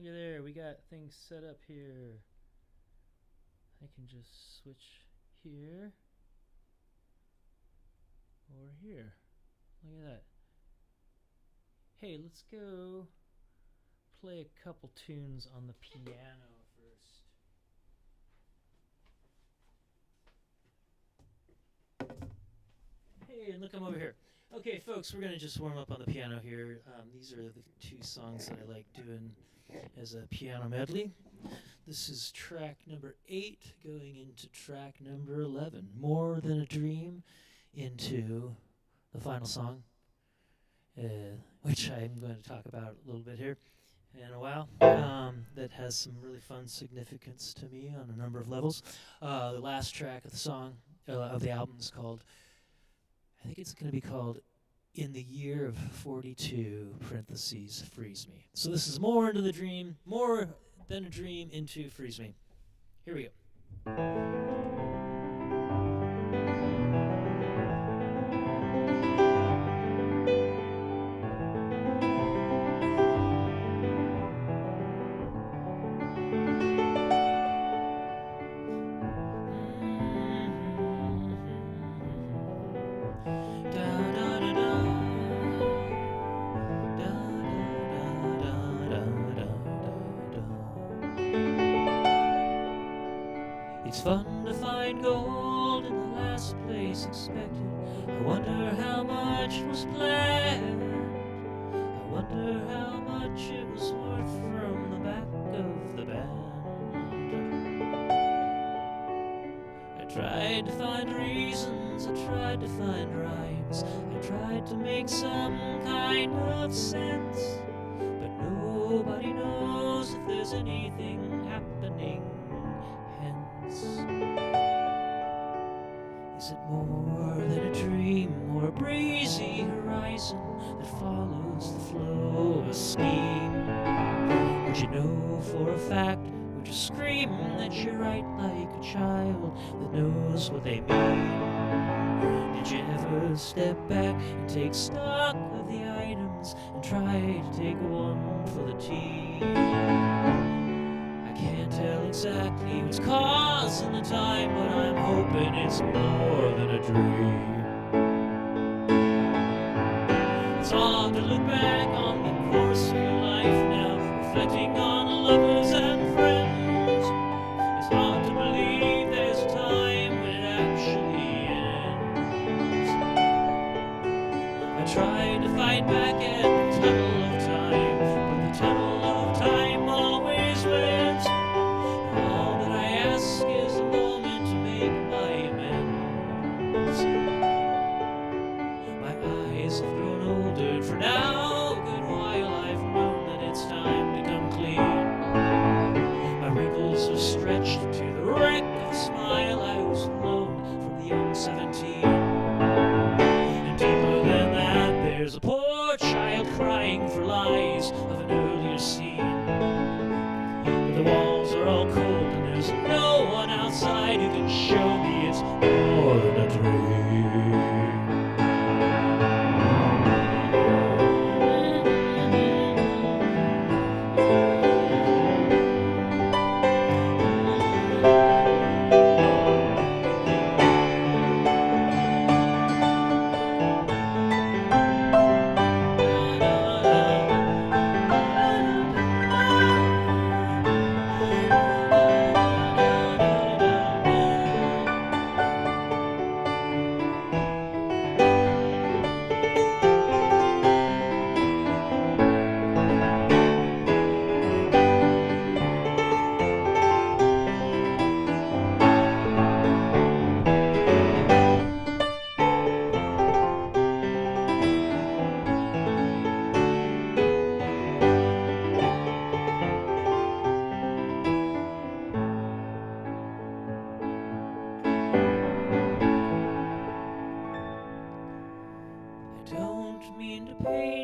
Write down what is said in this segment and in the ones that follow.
Look at there, we got things set up here. I can just switch here or here. Look at that. Hey, let's go play a couple tunes on the piano first. Hey, and look, I'm over here. Okay, folks, we're going to just warm up on the piano here. These are the two songs that I like doing as a piano medley. This is track number 8 going into track number 11. More Than a Dream into the final song, which I'm going to talk about a little bit here in a while. That has some really fun significance to me on a number of levels. The last track of the song, of the album, is called, I think it's going to be called In the Year of 42, parentheses, Freeze Me. So this is More Than a Dream into Freeze Me. Here we go. It's fun to find gold in the last place expected. I wonder how much was planned. I wonder how much it was worth from the back of the band. I tried to find reasons, I tried to find rhymes, I tried to make some kind of sense, but nobody knows if there's anything happening. Is it more than a dream or a breezy horizon that follows the flow of a scheme? Would you know for a fact, would you scream that you're right like a child that knows what they mean? Did you ever step back and take stock of the items and try to take one for the team? Can't tell exactly what's causing the time, but I'm hoping it's more than a dream. It's hard to look back on the course of your life now, reflecting on lovers and friends. It's hard to believe there's a time when it actually ends. I tried to fight back at the tunnel of time, but the tunnel of time always wins. For now, a good while I've known that it's time to come clean. My wrinkles are stretched to the wreck of a smile I was alone from the young 17. And deeper than that, there's a poor child crying for lies of an earlier scene. But the walls are all cold and there's no one outside who can show me it's more than a dream.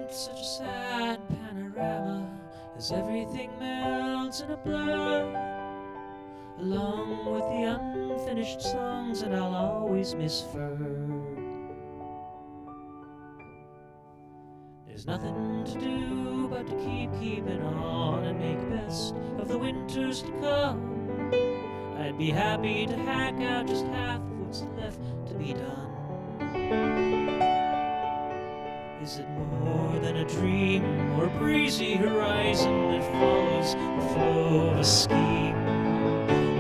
Such a sad panorama as everything melts in a blur, along with the unfinished songs, and I'll always miss Fur. There's nothing to do but to keep keeping on and make best winters to come. I'd be happy to hack out just half of what's left to be done. Is it more than a dream or a breezy horizon that follows the flow of a scheme?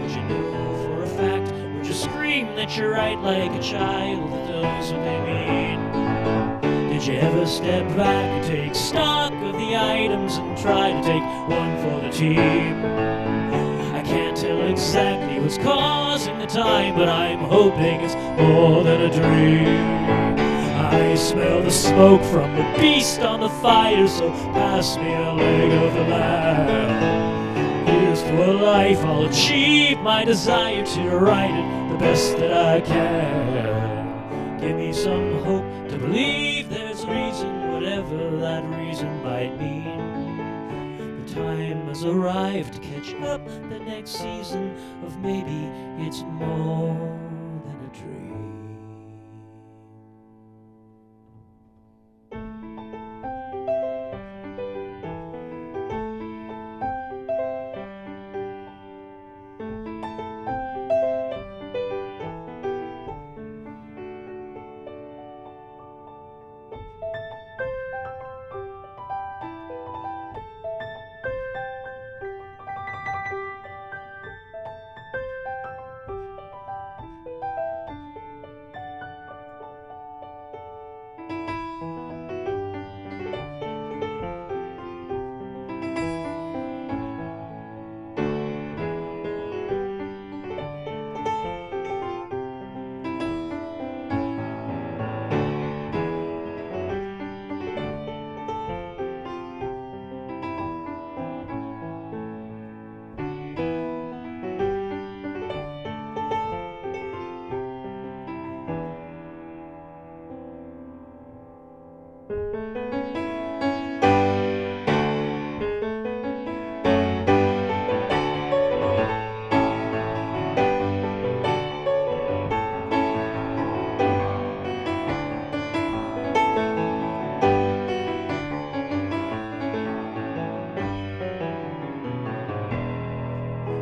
Would you know for a fact, would you scream that you're right like a child that knows what they mean? Did you ever step back and take stock of the items and try to take one for the team? I can't tell exactly what's causing the time, but I'm hoping it's more than a dream. I smell the smoke from the beast on the fire, so pass me a leg of the lamb. Here's to a life I'll achieve my desire to write it the best that I can. Give me some hope to believe there's a reason, whatever that reason might mean. The time has arrived to catch up the next season of maybe it's more than a dream.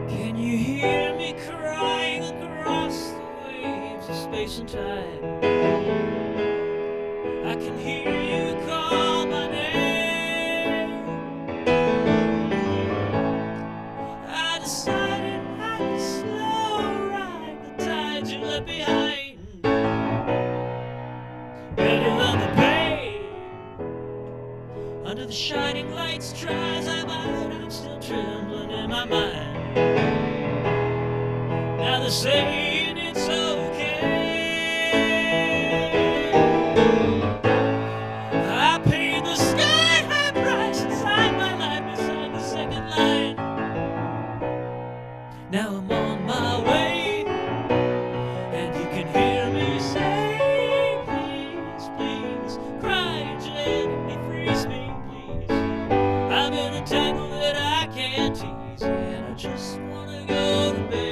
Can you hear me crying across the waves of space and time? I can hear you call my name. I decided I could slow ride the tides you left behind, better than the pain. Under the shining lights, try as I might, I'm still trembling in my mind. Now they're saying it's okay. I paid the sky-high price inside my life beside the second line. Now I'm on my way, and you can hear me say, please, please, cry gently, freeze me, please. I'm in a tangle that I can't tease, and I just wanna go to bed.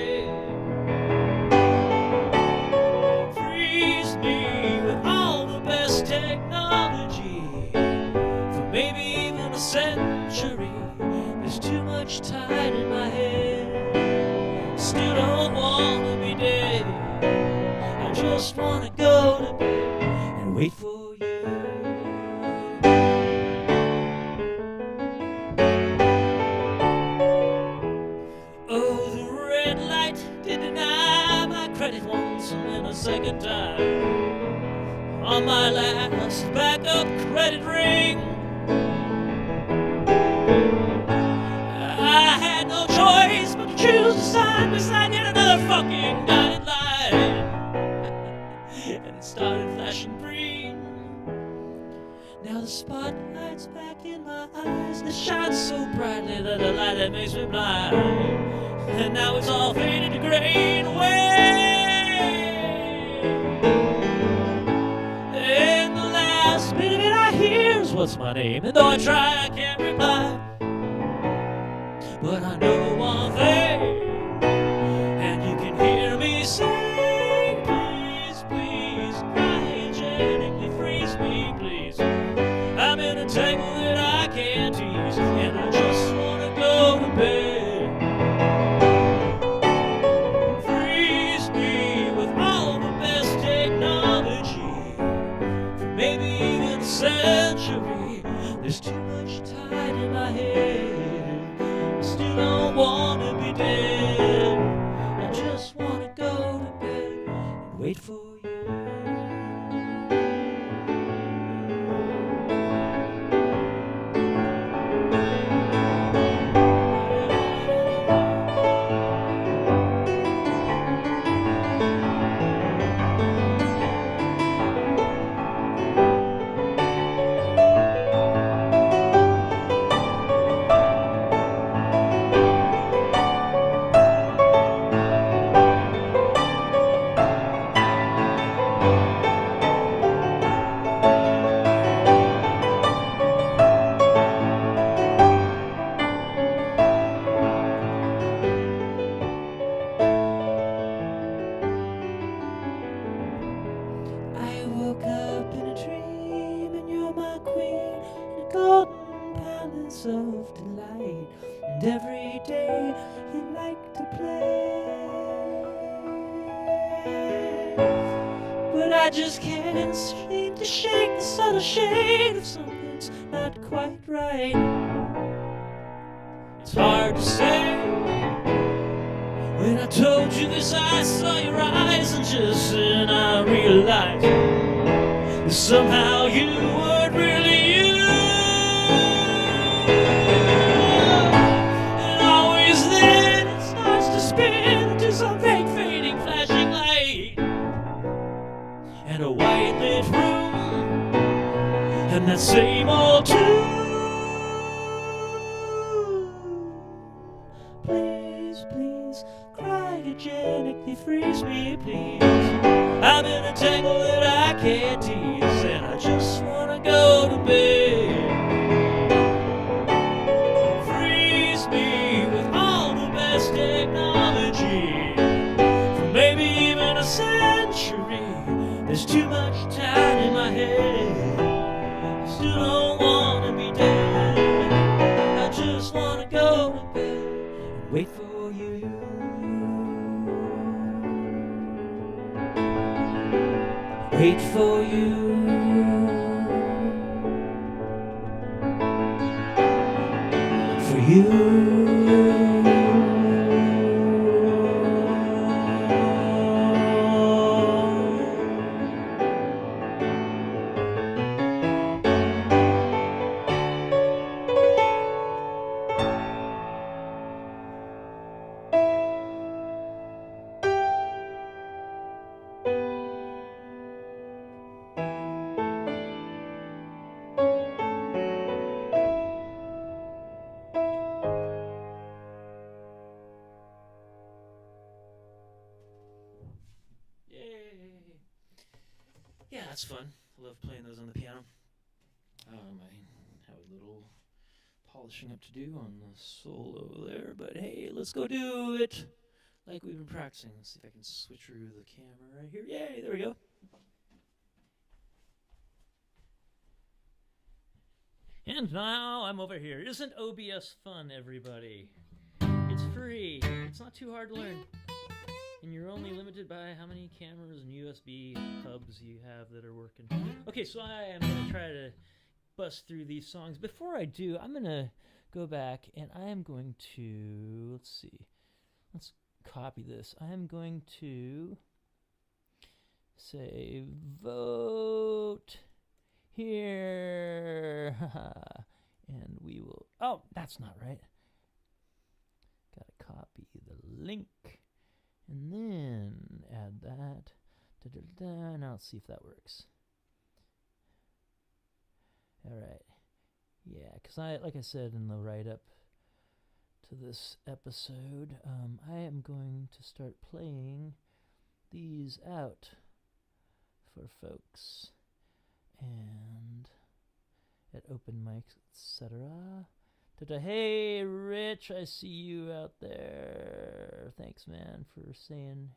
Technology for maybe even a century. There's too much time in my head. Still don't wanna be dead. I just wanna go to bed and wait for you. Oh, the red light did deny my credit once and then a second time. On my last backup credit ring, I had no choice but to choose to sign beside yet another fucking dotted line. And it started flashing green. Now the spotlight's back in my eyes, and it shines so brightly that the light that makes me blind. And now it's all faded to gray and away. Bit of it I hear is what's my name, and though I try I can't reply. But I know one thing, and you can hear me say, please, please, cryogenically freeze me, please. I'm in a tangle that I can't tease, and I just wanna go to bed. and every day you like to play. But I just can't seem to shake the subtle shade of something's not quite right. It's hard to say. When I told you this, I saw your eyes, and just then I realized that somehow you weren't really you. And always then it starts to spin into some fake fading flashing light, and a white lit room, and that same old tune. Please, please, cryogenically freeze me, please. I'm in a tangle that I can't tease, and I just wanna go to bed. Freeze me with all the best technology, for maybe even a century. There's too much time in my head. I still don't wanna be dead. I just wanna go to bed and wait for you. Wait for you. For you. Yeah, that's fun. I love playing those on the piano. I have a little polishing up to do on the solo there, but hey, let's go do it like we've been practicing. Let's see if I can switch through the camera right here. Yay, there we go. And now I'm over here. Isn't OBS fun, everybody? It's free. It's not too hard to learn. And you're only limited by how many cameras and USB hubs you have that are working. Okay, so I am going to try to bust through these songs. Before I do, I'm going to go back and I am going to, let's see, let's copy this. I am going to say vote here. And we will, oh, that's not right. Got to copy the link. And then add that. Now let's see if that works. All right. Yeah, because like I said in the write-up to this episode, I am going to start playing these out for folks. And at open mics, etc. Hey, Rich, I see you out there. Thanks, man, for saying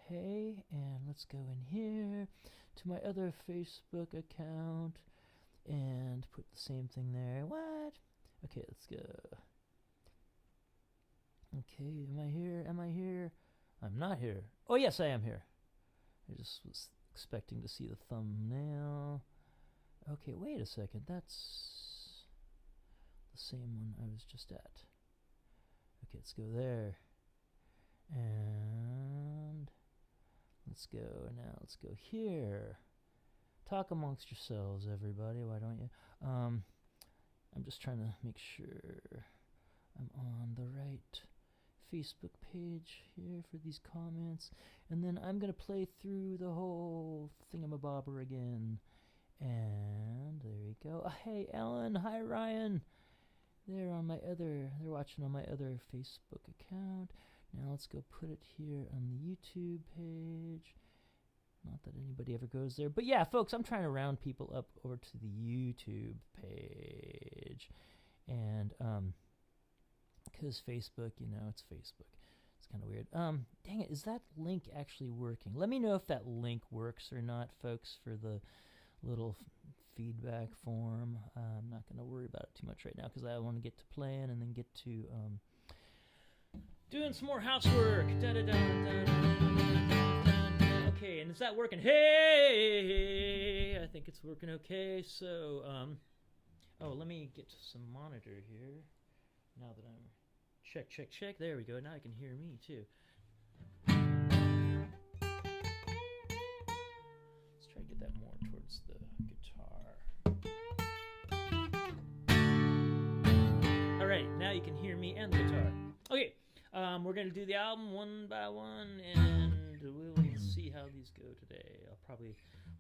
hey. And let's go in here to my other Facebook account and put the same thing there. What? Okay, let's go. Okay, am I here? Am I here? I'm not here. Oh, yes, I am here. I just was expecting to see the thumbnail. Okay, wait a second. That's the same one I was just at. Okay, let's go there. And let's go now. Let's go here. Talk amongst yourselves, everybody. Why don't you? I'm just trying to make sure I'm on the right Facebook page here for these comments. And then I'm going to play through the whole thingamabobber again. And there we go. Hey, Ellen. Hi, Ryan. They're watching on my other Facebook account. Now let's go put it here on the YouTube page. Not that anybody ever goes there. But yeah, folks, I'm trying to round people up over to the YouTube page. And, because Facebook, it's Facebook. It's kind of weird. Dang it, is that link actually working? Let me know if that link works or not, folks, for the little feedback form. I'm not going to worry about it too much right now because I want to get to playing and then get to doing some more housework. Okay, and is that working? Hey, I think it's working okay. So, let me get to some monitor here. Now that I'm check. There we go. Now I can hear me too. Let's try to get that more towards the guitar. All right, now you can hear me and the guitar. Okay, we're gonna do the album one by one, and we'll see how these go today. I'll probably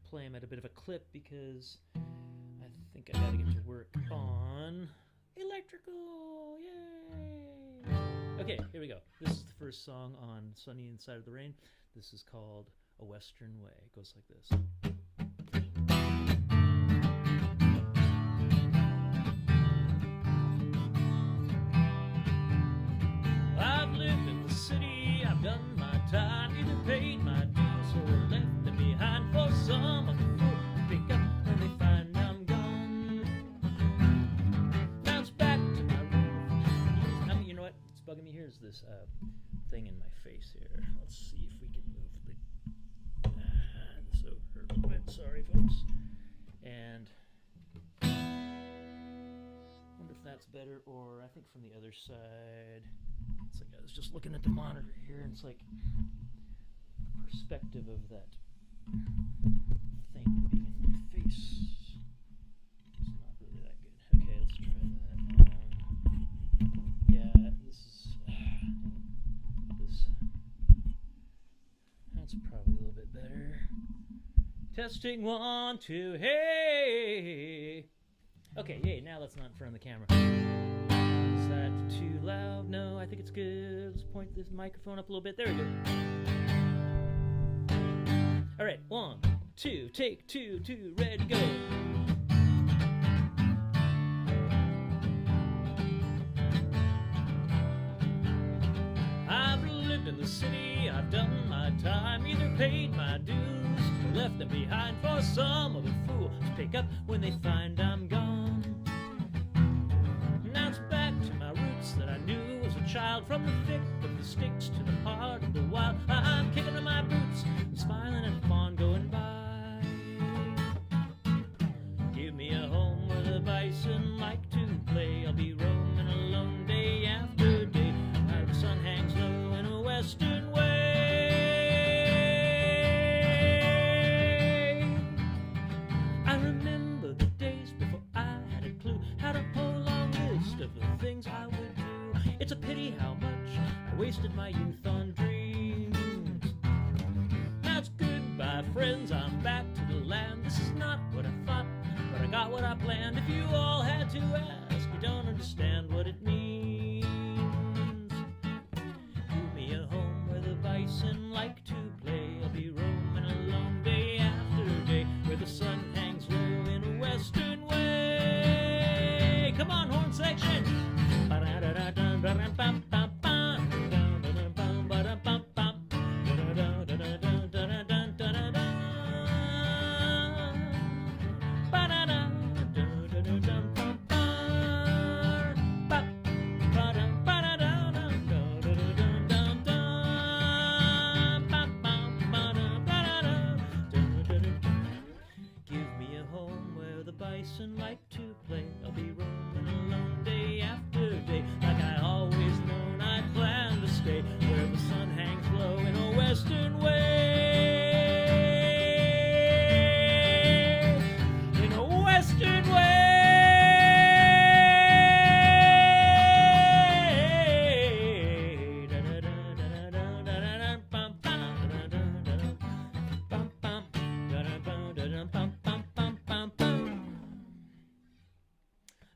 play them at a bit of a clip because I think I gotta get to work on electrical. Yay! Okay, here we go. This is the first song on Sunny Inside of the Rain. This is called A Western Way. It goes like this. I've lived in the city, I've done my time, either paid my dues or left them behind for some of the fool to pick up when they find I'm gone. Bounce back to my roof. You know what? It's bugging me. Here's this thing in my face here. Let's see if we can move this over a little bit. Sorry, folks. And wonder if that's better, or I think from the other side. It's like I was just looking at the monitor here, and it's like the perspective of that thing being in my face. It's not really that good. Okay, let's try that. Yeah, that's probably a little bit better. Testing 1, 2, hey! Okay, yay, now that's not in front of the camera. Is that too loud? No, I think it's good. Let's point this microphone up a little bit. There we go. All right, 1, 2, take 2, ready to go. I've lived in the city, I've done my time, either paid my dues or left them behind for some other fool to pick up when they find I'm gone. Now it's back to my roots that I knew as a child, from the thick of the sticks to the heart of the wild. I'm kicking to my boots and smiling at the fawn going by. Give me a home where the bison like to play. I'll be roaming alone day after day, while the sun hangs low in a western way. I remember the days before I had a clue how to pull a long list of the things I would do. It's a pity how much I wasted my youth on dreams. Now it's goodbye, friends, I'm back to the land. This is not what I thought, but I got what I planned. If you all had to ask, you don't understand what it means. Give me a home where the bison like to play. I'll be roaming alone day after day, where the sun hangs low in a western way. Come on, horn section. Give me a home where the bison like to play. I'll be roaming alone day after day, like I always known I'd planned to stay, where the sun hangs low in a western way. In a western way.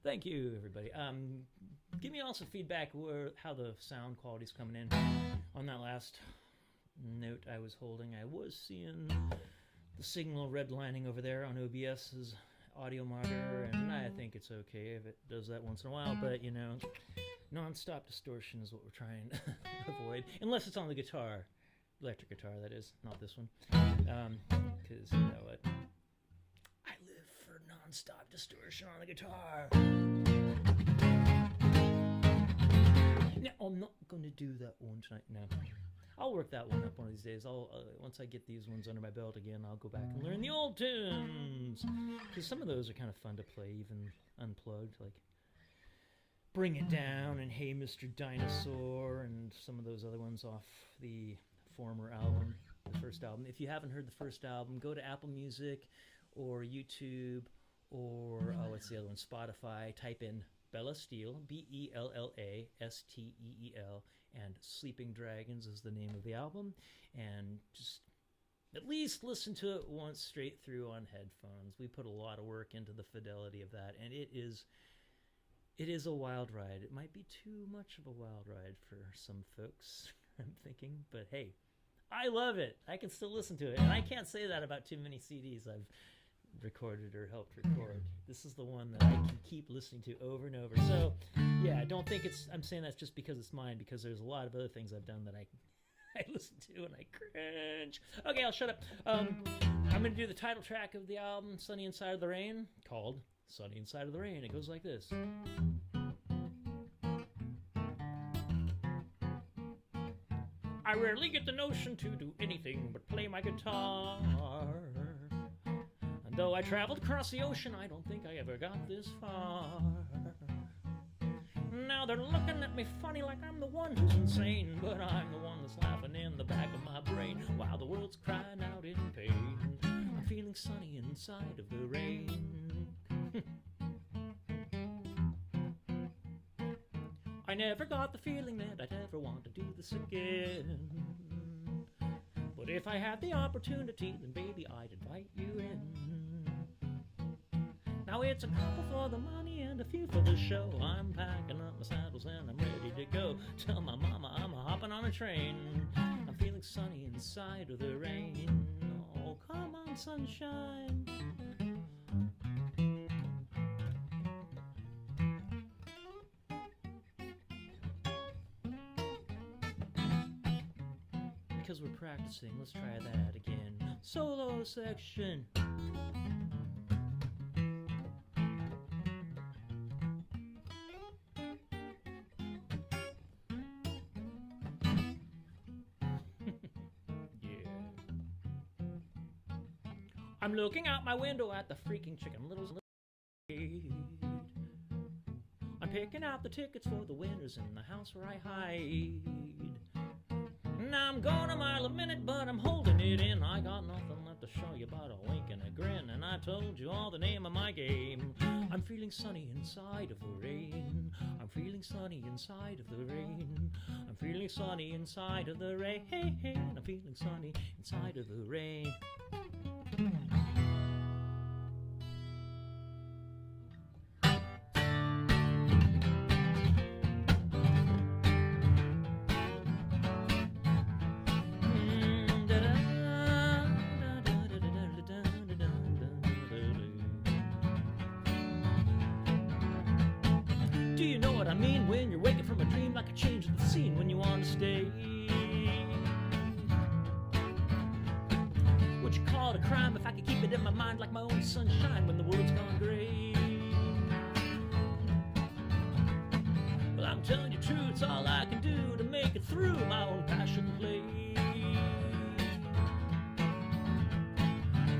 Thank you, everybody. Give me also feedback how the sound quality's coming in. On that last note I was holding, I was seeing the signal redlining over there on OBS's audio monitor, and I think it's okay if it does that once in a while, but you know, non-stop distortion is what we're trying to avoid, unless it's on the guitar, electric guitar that is, not this one, because you know what, I live for non non-stop distortion on the guitar. Now, I'm not going to do that one tonight. No, I'll work that one up one of these days. I'll once I get these ones under my belt again, I'll go back and learn the old tunes, because some of those are kind of fun to play, even unplugged, like Bring It Down and Hey Mr. Dinosaur, and some of those other ones off the former album, the first album. If you haven't heard the first album, go to Apple Music or YouTube or what's the other one? Spotify. Type in Bella Steel, Bellassteel, and Sleeping Dragons is the name of the album, and just at least listen to it once straight through on headphones. We put a lot of work into the fidelity of that, and it is a wild ride. It might be too much of a wild ride for some folks, I'm thinking, but hey, I love it. I can still listen to it, and I can't say that about too many CDs I've recorded or helped record. This is the one that I can keep listening to over and over. So yeah, don't think I'm saying that's just because it's mine, because there's a lot of other things I've done that I listen to and I cringe. Okay, I'll shut up. I'm gonna do the title track of the album, Sunny Inside of the Rain, called Sunny Inside of the Rain. It goes like this. I rarely get the notion to do anything but play my guitar. And though I traveled across the ocean, I don't think I ever got this far. Now they're looking at me funny like I'm the one who's insane, but I'm the one that's laughing in the back of my brain while the world's crying out in pain. I'm feeling sunny inside of the rain. I never got the feeling that I'd ever want to do this again. But if I had the opportunity, then baby, I'd invite you in. Now it's a couple for the money and a few for the show. I'm packing up my saddles and I'm ready to go. Tell my mama I'm hopping on a train. I'm feeling sunny inside of the rain. Oh, come on, sunshine. Because we're practicing, let's try that again. Solo section. I'm looking out my window at the freaking Chicken Little's parade. I'm picking out the tickets for the winners in the house where I hide. Now I'm going a mile a minute, but I'm holding it in. I got nothing left to show you but a wink and a grin, and I told you all the name of my game. I'm feeling sunny inside of the rain. I'm feeling sunny inside of the rain. I'm feeling sunny inside of the rain. I'm feeling sunny inside of the rain. Do you know what I mean when you're waking from a dream, like a change of the scene when you want to stay? Would you call it a crime if I could keep it in my mind like my own sunshine when the world's gone gray? Well, I'm telling you true, it's all I can do to make it through my own passion play.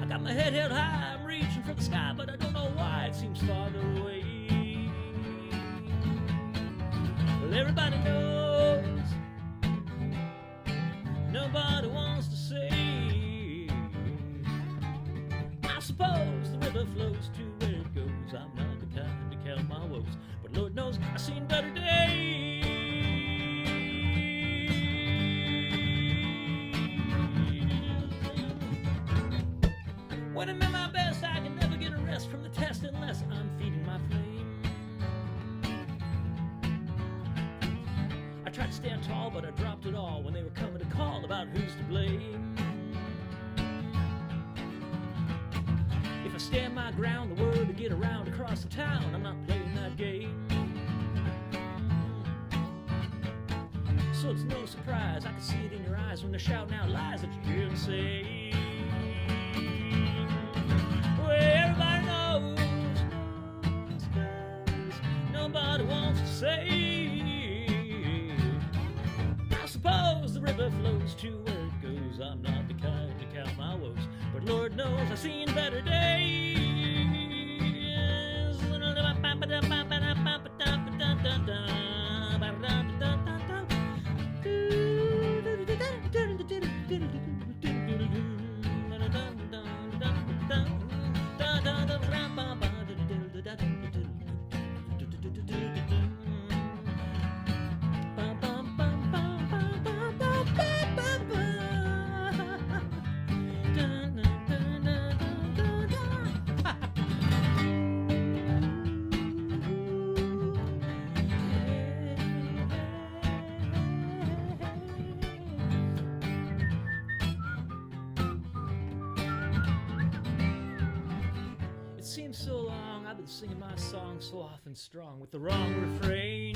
I got my head held high, I'm reaching for the sky, but I don't know why it seems farther away. Well, everybody knows, nobody wants to say. I suppose the river flows to where it goes. I'm not the kind to count my woes, but Lord knows I've seen better days. When I'm at my best, I can never get a rest from the test unless I'm feeding my flame. I tried to stand tall, but I dropped it all when they were coming to call about who's to blame. If I stand my ground, the word will get around across the town. I'm not playing that game. So it's no surprise, I can see it in your eyes when they're shouting out lies that you hear them say. Well, everybody knows, knows I've seen better days. It seems so long, I've been singing my song so often strong with the wrong refrain.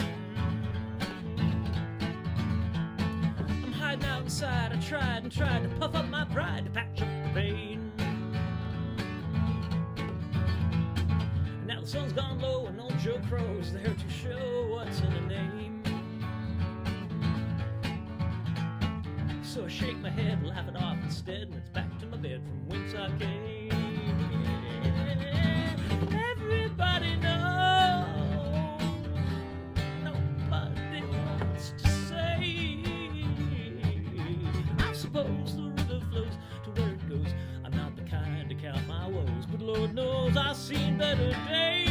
I'm hiding out inside, I tried to puff up my pride to patch up the pain. Now the sun's gone low and old Joe Crow's there to show what's in a name. So I shake my head, laugh it off instead, and it's back to my bed from whence I came. Everybody knows, nobody wants to say. I suppose the river flows to where it goes. I'm not the kind to count my woes, but Lord knows I've seen better days.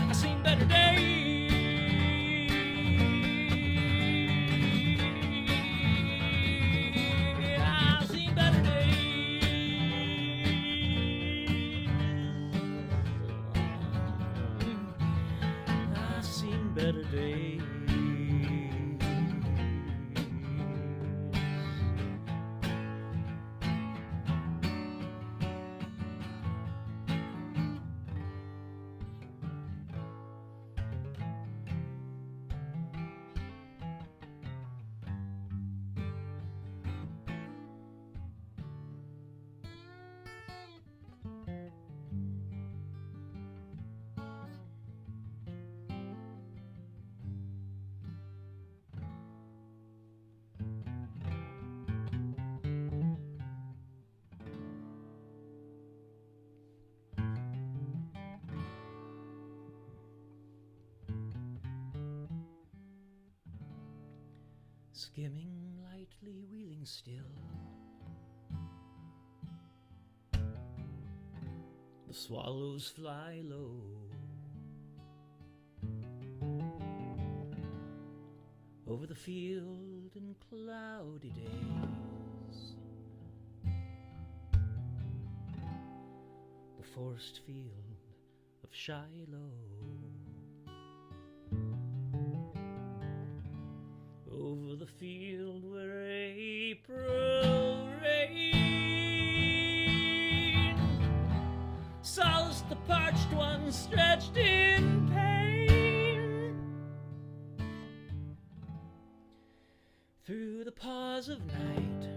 I've seen better days. Better days. Skimming lightly, wheeling still, the swallows fly low. Over the field in cloudy days, the forest field of Shiloh. Over the field where April rain solaced the parched ones stretched in pain. Through the pause of night,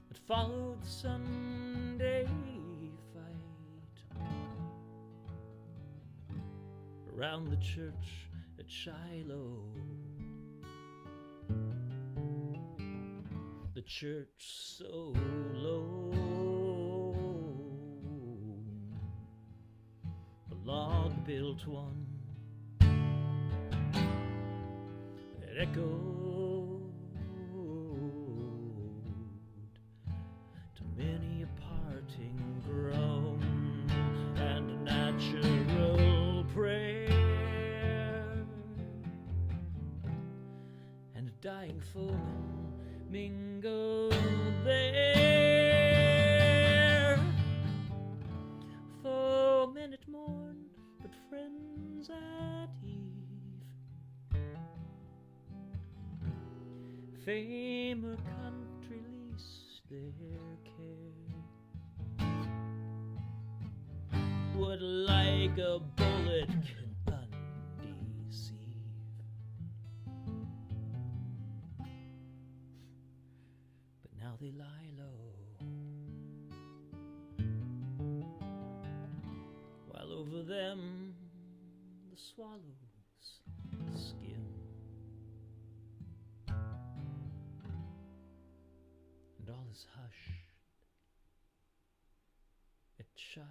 that followed the Sunday around the church at Shiloh, the church so low, a log-built one that echoed to many a parting groan and a natural prayer. Dying foemen mingle there. Foemen at morn, but friends at eve. Fame or country lease their care. What like a bullet can undeceive. Now they lie low, while over them the swallow's skin. And all is hushed at Shiloh.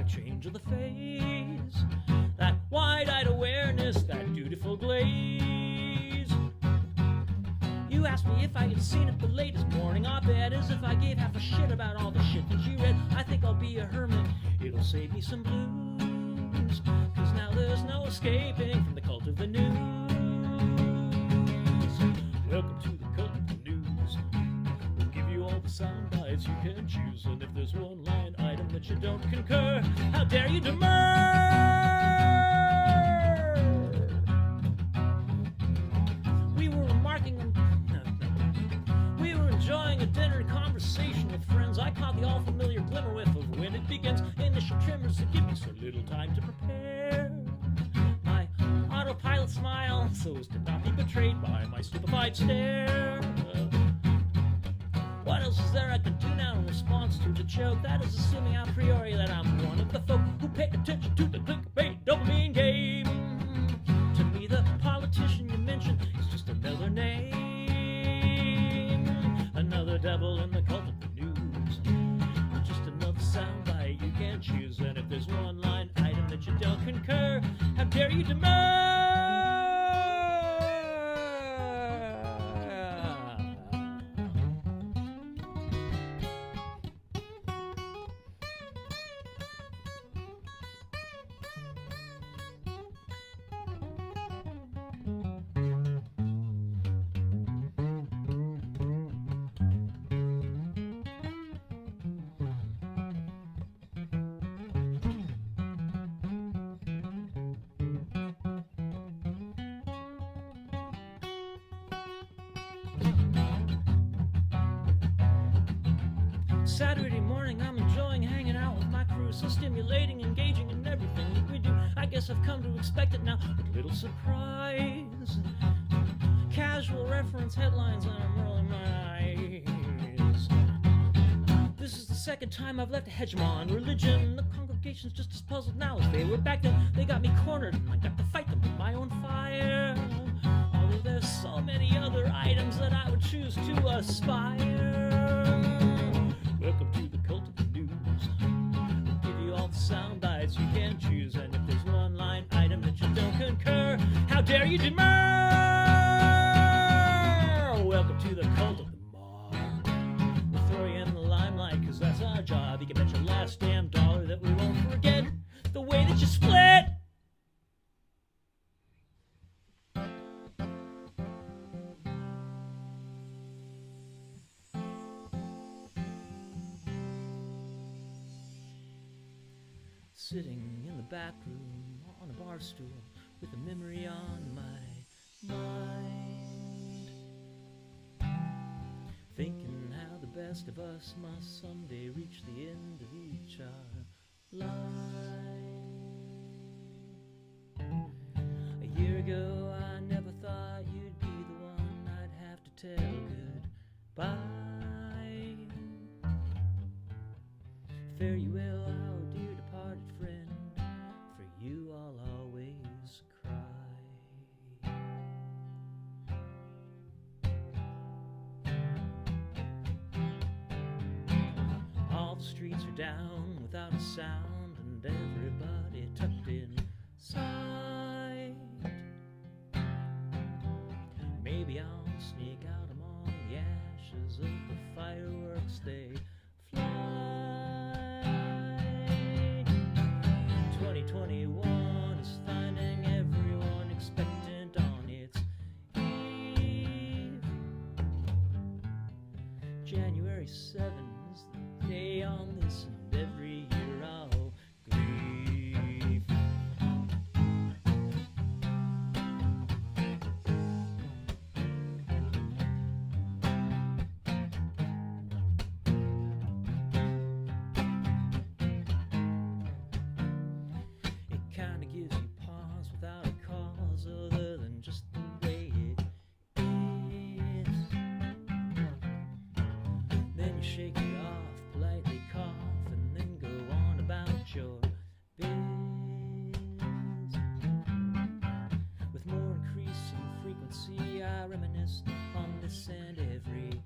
Change of the face, that wide-eyed awareness, that dutiful glaze. You asked me if I had seen it the latest morning op-ed, as if I gave half a shit about all the shit that you read. I think I'll be a hermit, it'll save me some blues, 'cause now there's no escaping from the cult of the news. Welcome to the cult of the news. We'll give you all the sound bites you can choose, and if there's one line item that you don't concur, how dare you demur? We were remarking on... We were enjoying a dinner conversation with friends. I caught the all-familiar glimmer whiff of when it begins. Initial tremors that give me so little time to prepare. My autopilot smile, so as to not be betrayed by my stupefied stare. What else is there I can do now in response to the joke? That is assuming a priori that I'm one of the folk who pay attention to the clickbait dopamine game. To me, the politician you mentioned is just another name, another devil in the cult of the news, just another soundbite you can choose. And if there's one line item that you don't concur, how dare you demur? Saturday morning, I'm enjoying hanging out with my crew. So stimulating, engaging in everything that we do. I guess I've come to expect it now, with little surprise. Casual reference headlines and I'm rolling my eyes. This is the second time I've left a hegemon religion. The congregation's just as puzzled now as they were back then. They got me cornered and I got to fight them with my own fire. Although there's so many other items that I would choose to aspire. Welcome to the cult of the news. We'll give you all the sound bites you can choose, and if there's one line item that you don't concur, how dare you demur? Welcome to the cult of the mob. We'll throw you in the limelight, 'cause that's our job. You can bet your last damn dollar that we won't forget the way that you split. Sitting in the back room on a bar stool with a memory on my mind, thinking how the best of us must someday reach the end of each our line. A year ago I never thought you'd be the one I'd have to tell goodbye. Fare you well, our dear departed friend, for you I'll always cry. All the streets are down without a sound, and everybody tucked inside. Maybe I'll sneak out among the ashes of the fireworks they fly. 2021 is finding everyone expectant on its eve. January 7th is the day on this, and every year I'll grieve. shake it off, politely cough, and then go on about your biz. With more increasing frequency, I reminisce on this and everything.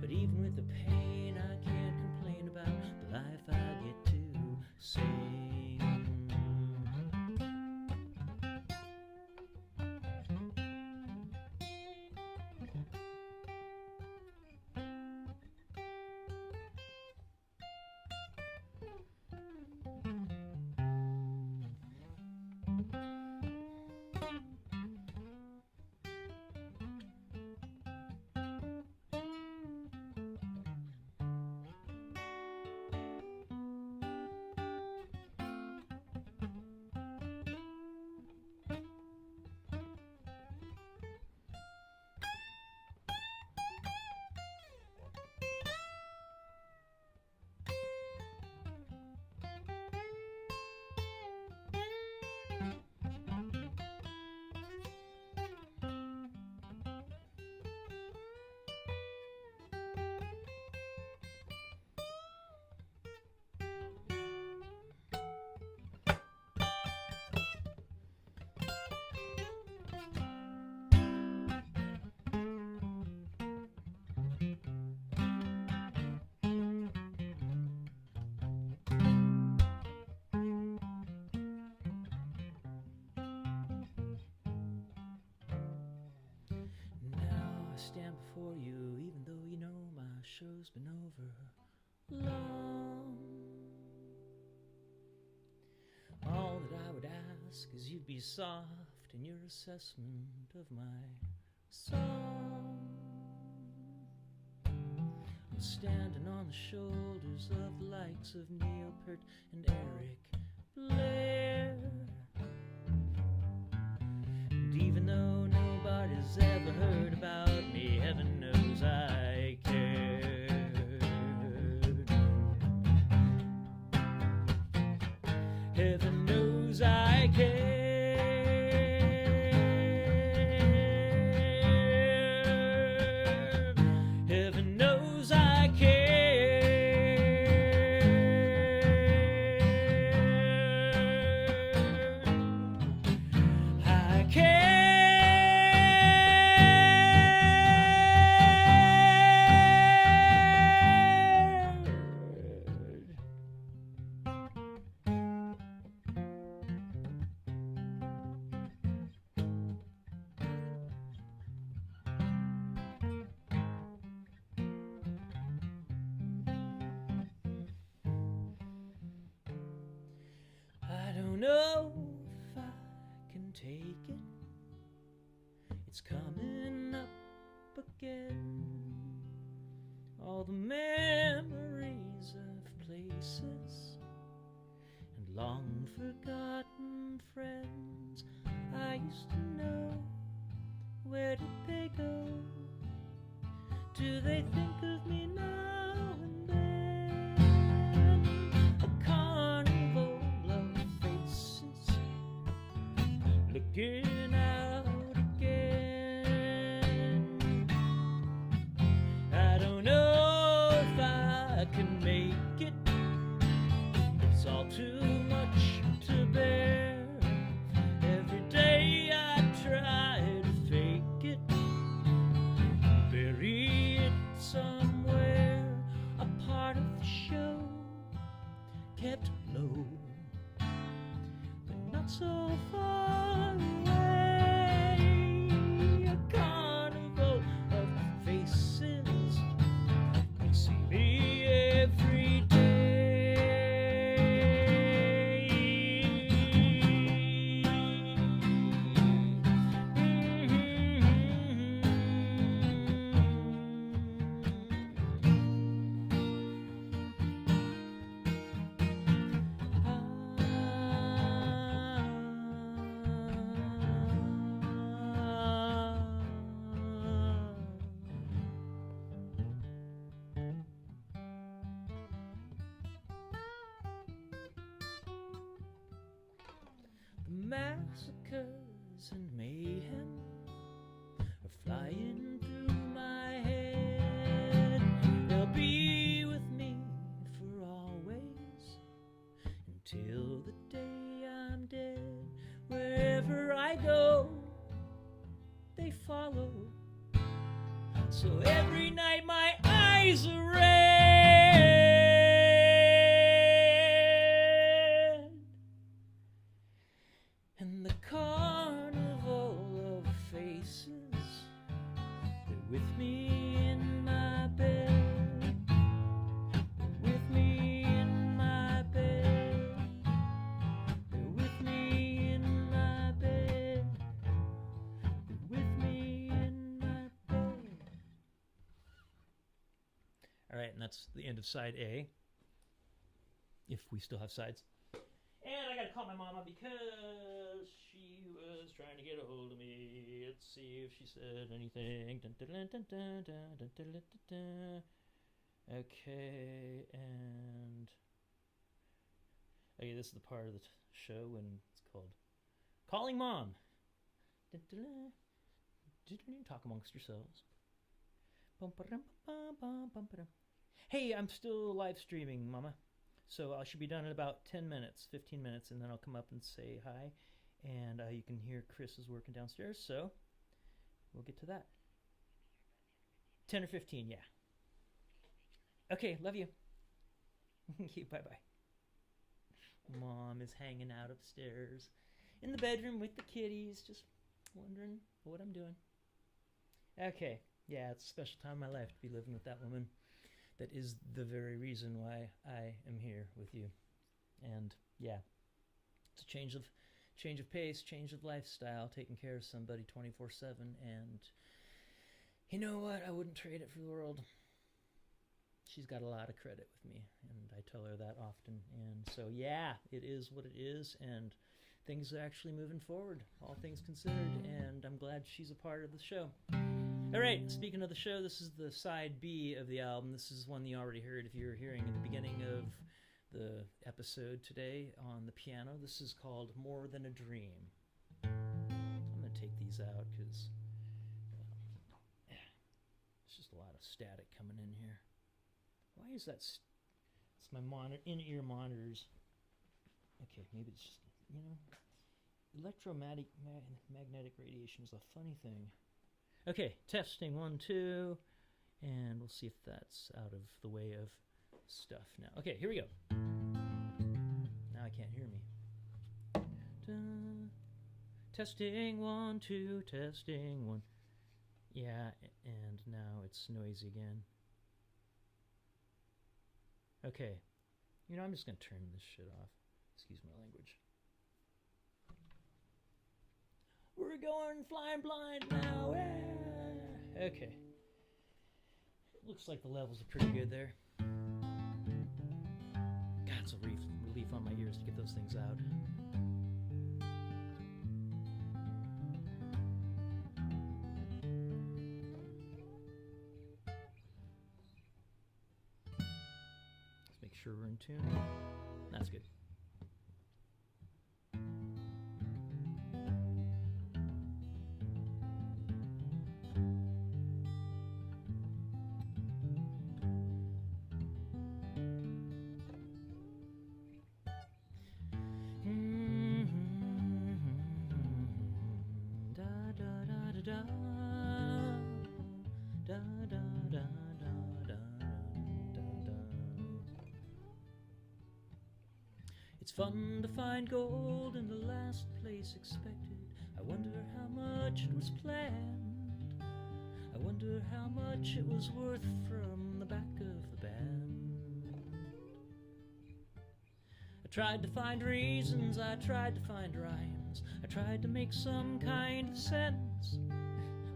But even with the pain, I can't complain about the life I get to sing. Stand before you, even though you know my show's been over long. All that I would ask is you'd be soft in your assessment of my song. I'm standing on the shoulders of the likes of Neil Peart and Eric Blair. And even though nobody's ever heard about me, heaven knows I cared. Heaven knows I cared. Heaven knows I cared. I cared. I don't know if I can take it. It's coming up again. All the memories of places and long forgotten friends I used to know. Where did they go? Do they think of me now and then? A carnival of faces looking out again. I don't know if I can make it. It's all too much to bear. Every day I try to fake it, bury it somewhere. A part of the show kept low, but not so far away. A carnival of faces, you see me every day. The massacres and mayhem are flying through So every night my eyes are red, and the carnival of faces, they're with me in my bed, they're with me in my bed, they're with me in my bed, they're with me in my bed. All right, and that's the end of side A, if we still have sides. And I gotta call my mama because she was trying to get a hold of me. Let's see if she said anything. Okay, and okay, this is the part of the show when it's called Calling Mom. Talk amongst yourselves. Hey, I'm still live streaming, Mama. So I should be done in about 10 minutes, 15 minutes, and then I'll come up and say hi. And you can hear Chris is working downstairs, so we'll get to that. 10 or 15, yeah. Okay, love you. Okay, bye-bye. Mom is hanging out upstairs in the bedroom with the kitties, just wondering what I'm doing. Okay, yeah, it's a special time in my life to be living with that woman. That is the very reason why I am here with you. And yeah, it's a change of pace, change of lifestyle, taking care of somebody 24/7. And you know what? I wouldn't trade it for the world. She's got a lot of credit with me, and I tell her that often. And so yeah, it is what it is, and things are actually moving forward, all things considered, and I'm glad she's a part of the show. All right, speaking of the show, this is the side B of the album. This is one you already heard if you were hearing at the beginning of the episode today on the piano. This is called More Than a Dream. I'm going to take these out because there's just a lot of static coming in here. Why is that? It's my in-ear monitors. Okay, maybe it's just, electromagnetic radiation is a funny thing. Okay, testing 1, 2, and we'll see if that's out of the way of stuff now. Okay, here we go. Now I can't hear me. Testing 1, 2, testing 1. Yeah, and now it's noisy again. Okay, I'm just going to turn this shit off. Excuse my language. We're going flying blind now. Okay. Looks like the levels are pretty good there. God, it's a relief on my ears to get those things out. Let's make sure we're in tune. That's good. It's fun to find gold in the last place expected. I wonder how much it was planned. I wonder how much it was worth from the back of the band. I tried to find reasons, I tried to find rhymes, I tried to make some kind of sense,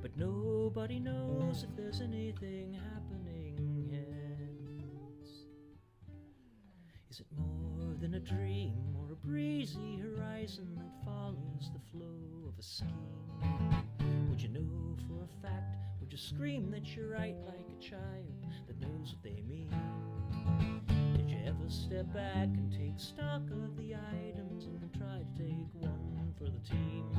but nobody knows if there's anything happening hence. Is it more than a dream or a breezy horizon that follows the flow of a scheme? Would you know for a fact, would you scream that you're right like a child that knows what they mean? Did you ever step back and take stock of the items and try to take one for the team?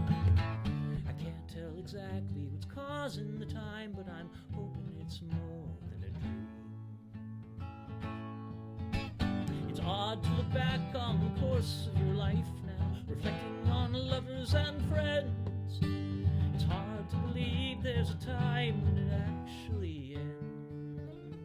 I can't tell exactly what's causing the time, but I'm hoping it's more than a dream. It's odd to look back on the course of your life now, reflecting on lovers and friends. It's hard to believe there's a time when it actually ends.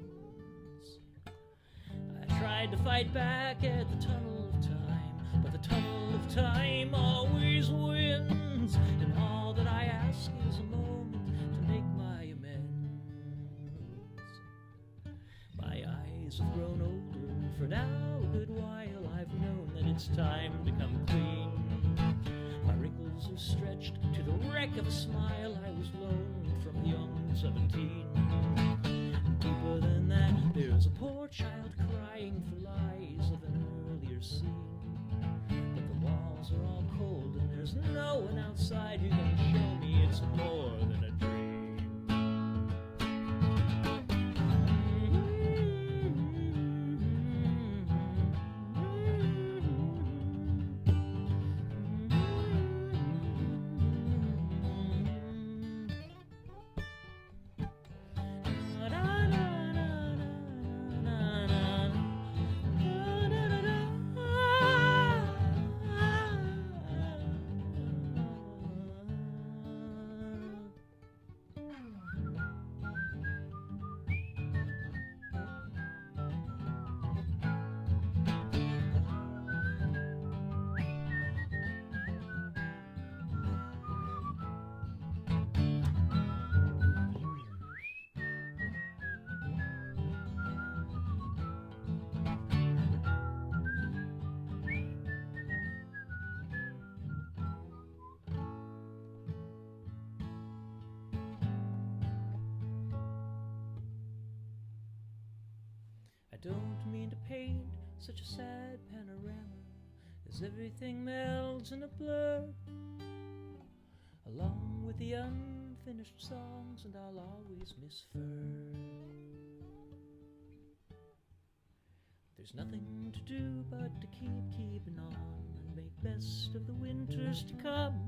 I tried to fight back at the tunnel of time, but the tunnel of time always wins. And all that I ask is a moment to make my amends. My eyes have grown older, and for now a good while I've known that it's time to come clean. My wrinkles are stretched to the wreck of a smile I was loaned from the young 17. And deeper than that, there's a poor child crying for lies of an earlier scene. But the walls are all cold and there's no one outside who can show me it's more than a dream. I don't mean to paint such a sad panorama as everything melts in a blur, along with the unfinished songs, and I'll always miss fur. There's nothing to do but to keeping on and make best of the winters to come.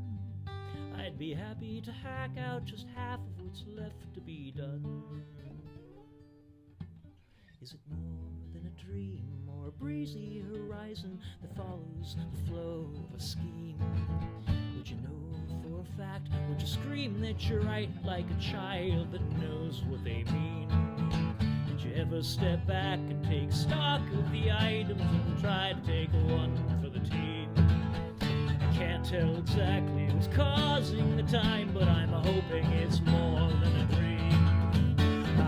I'd be happy to hack out just half of what's left to be done. Is it more than a dream or a breezy horizon that follows the flow of a scheme? Would you know for a fact, would you scream that you're right like a child that knows what they mean? Did you ever step back and take stock of the items and try to take one for the team? I can't tell exactly what's causing the time, but I'm hoping it's more than a dream.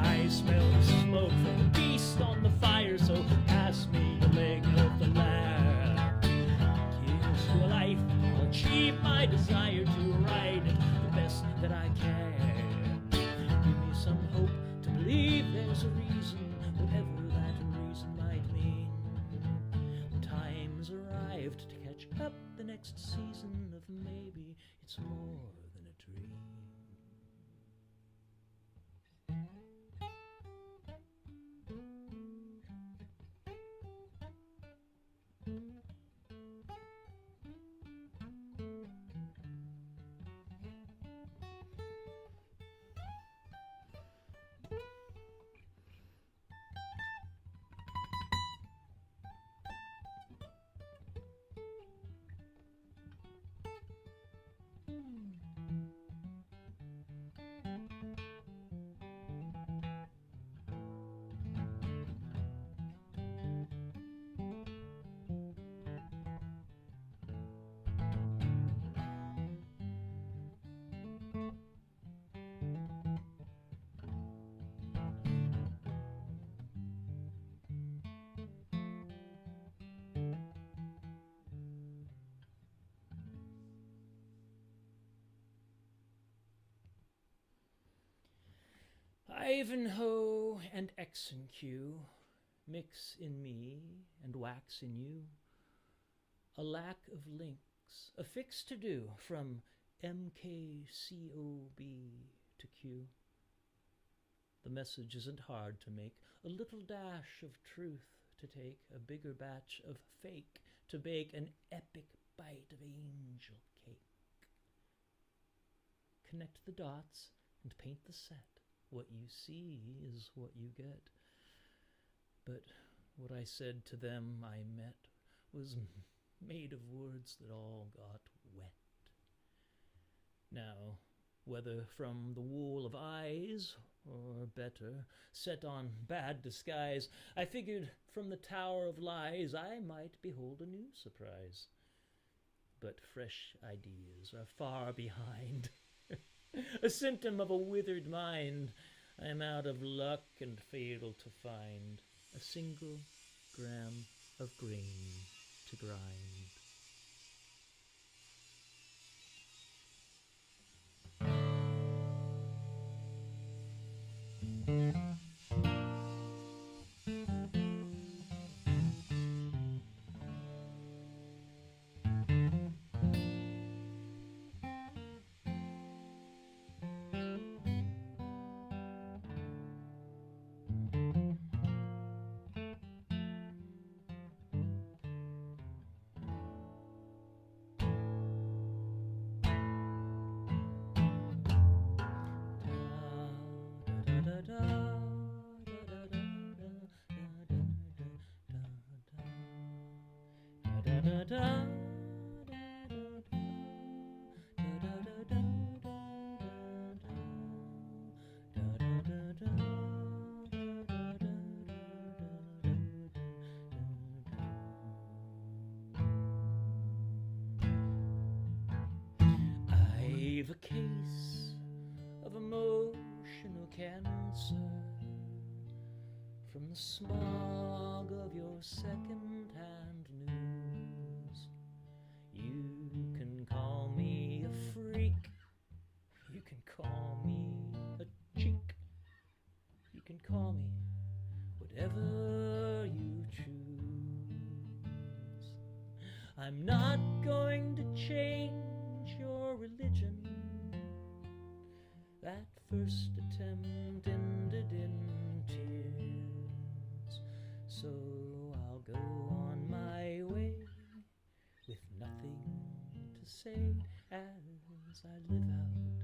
I smell the smoke from the beast on the fire, so pass me the leg of the lamb. Here's to a life, I'll achieve my desire to write it the best that I can. Give me some hope to believe there's a reason, whatever that reason might mean. The time's arrived to catch up the next season of maybe it's more than a dream. Ivanhoe and X and Q, mix in me and wax in you. A lack of links, a fix to do from MKCOB to Q. The message isn't hard to make, a little dash of truth to take, a bigger batch of fake to bake, an epic bite of angel cake. Connect the dots and paint the set. What you see is what you get. But what I said to them I met was made of words that all got wet. Now, whether from the wool of eyes, or better, set on bad disguise, I figured from the tower of lies I might behold a new surprise. But fresh ideas are far behind, a symptom of a withered mind. I am out of luck and fail to find a single gram of grain to grind. I've a case of emotional cancer from the smog of your second-hand news. You can call me a freak, you can call me a cheek, you can call me whatever you choose. I'm not going to change your religion. That first attempt ended in tears, so I'll go on my way with nothing to say as I live out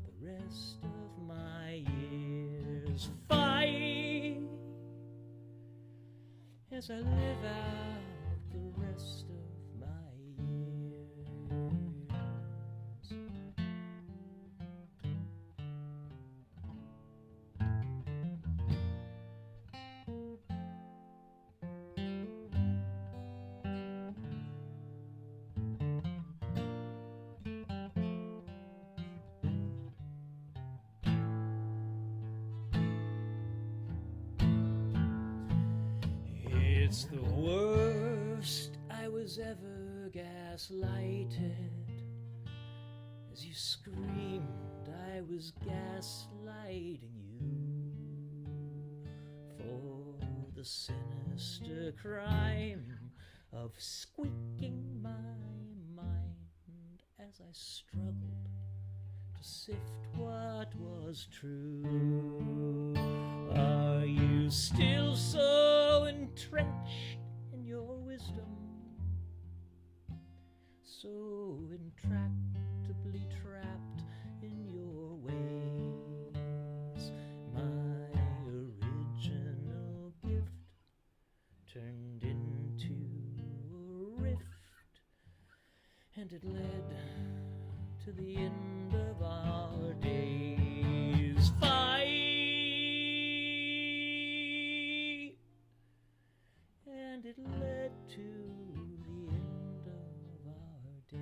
the rest of my years. Fight as I live out the rest of my years. It's the worst I was ever gaslighted. As you screamed, I was gaslighting you for the sinister crime of squeaking my mind as I struggled to sift what was true. Are you still so entrenched in your wisdom, so intractably trapped in your ways? My original gift turned into a rift, and it led to the end of our days. Fight, and it led to the end of our days.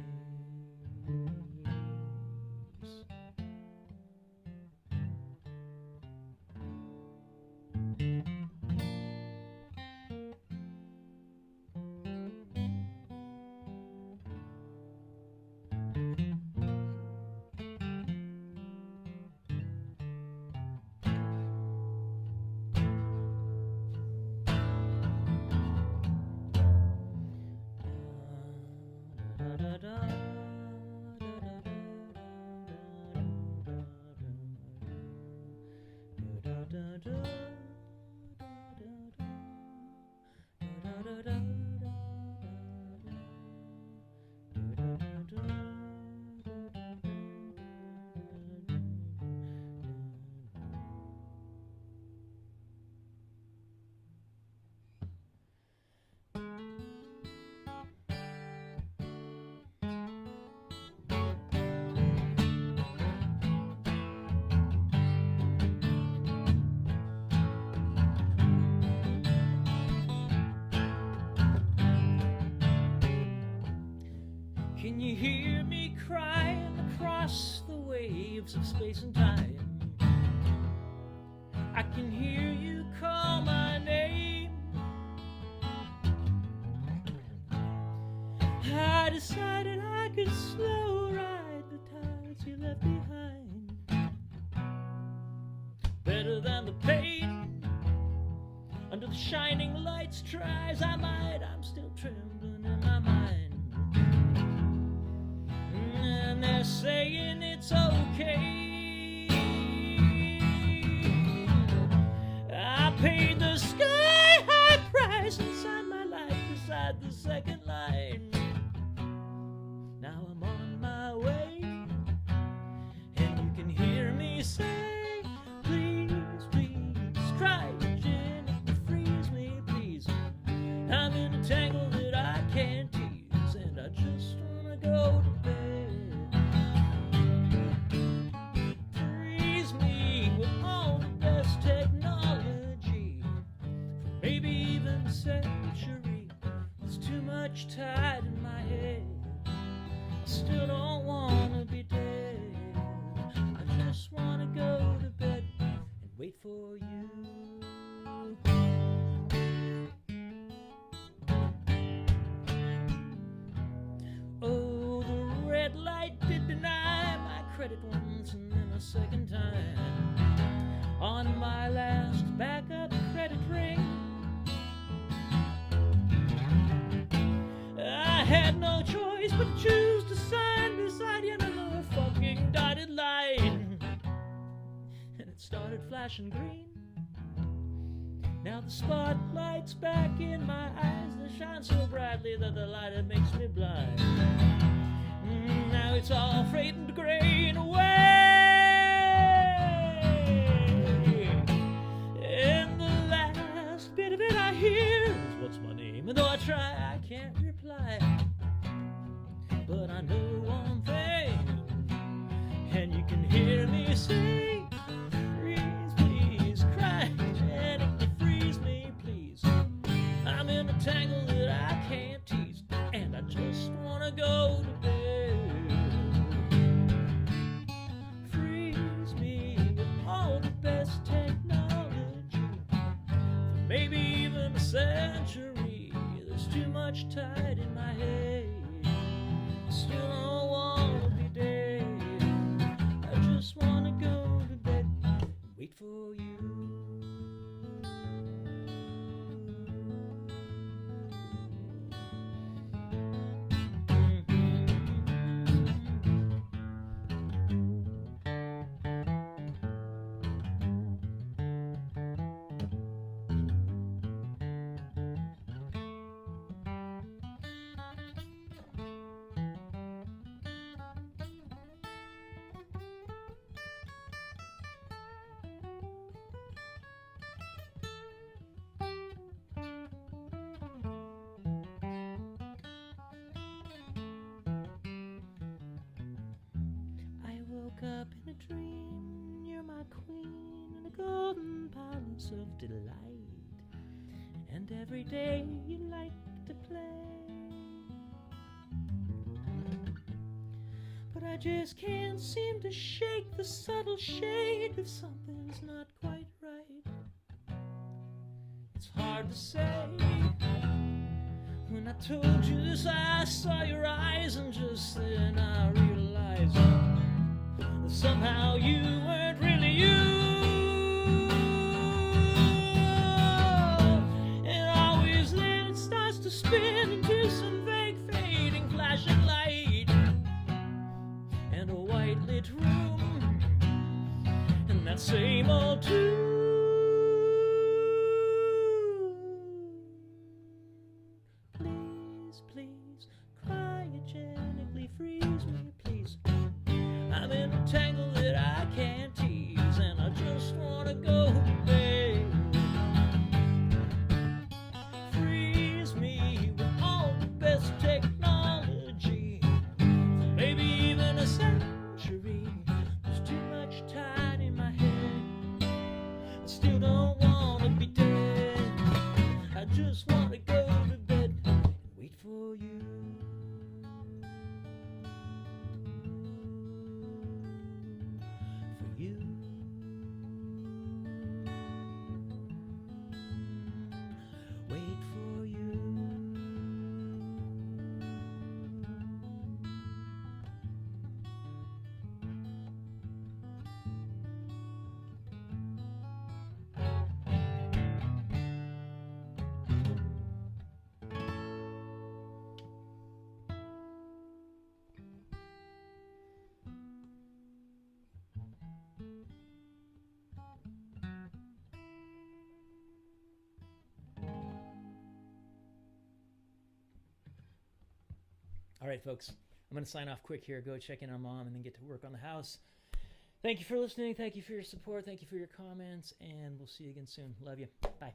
Can you hear me crying across the waves of space and time? I can hear you call my name. I decided I could slow ride the tides you left behind. Better than the pain under the shining lights tries. I'm still trembling in my mind. And they're saying it's okay. I paid the sky-high price and signed my life beside the second line. Now I'm on my way, and you can hear me say, please, please, try again, freeze me, please. I'm in a tangle that I can't tease, and I just wanna go to bed. Freeze me with all the best technology, maybe even a century. There's too much tied in my head. I still don't wanna be dead. I just wanna go to bed and wait for you. Oh, the red light did deny my credit once and then a second time. On my last backup credit ring, I had no choice but to choose to sign beside yet another fucking dotted line. And it started flashing green. Now the spotlight's back in my eyes. They shine so brightly that the light, it makes me blind. Now it's all fading to gray and away. And the last bit of it I hear is, what's my name? And though I try, I can't reply. But I know one thing, and you can hear me say, freeze, please, cry, gently, freeze me, please. I'm in a tangle that I can't tease, and I just wanna go to bed. Freeze me with all the best technology, for maybe even a century. There's too much tied in my head. Still don't wanna be dead. I just wanna go to bed and wait for you. Up in a dream, you're my queen in a golden palace of delight, and every day you like to play, but I just can't seem to shake the subtle shade of something's not quite right. It's hard to say. When I told you this, I saw your eyes, and just then I realized somehow you weren't really you. And always then it starts to spin into some vague fading flashing light, and a white lit room, and that same old tune. Please, please, cryogenically freeze me, please. I'm in a tangle that I can't tease, and I just wanna go to bed. Freeze me with all the best technology, for maybe even a century. There's too much tied in my head. right, folks. I'm going to sign off quick here, go check in on Mom, and then get to work on the house. Thank you for listening. Thank you for your support. Thank you for your comments, and we'll see you again soon. Love you. Bye.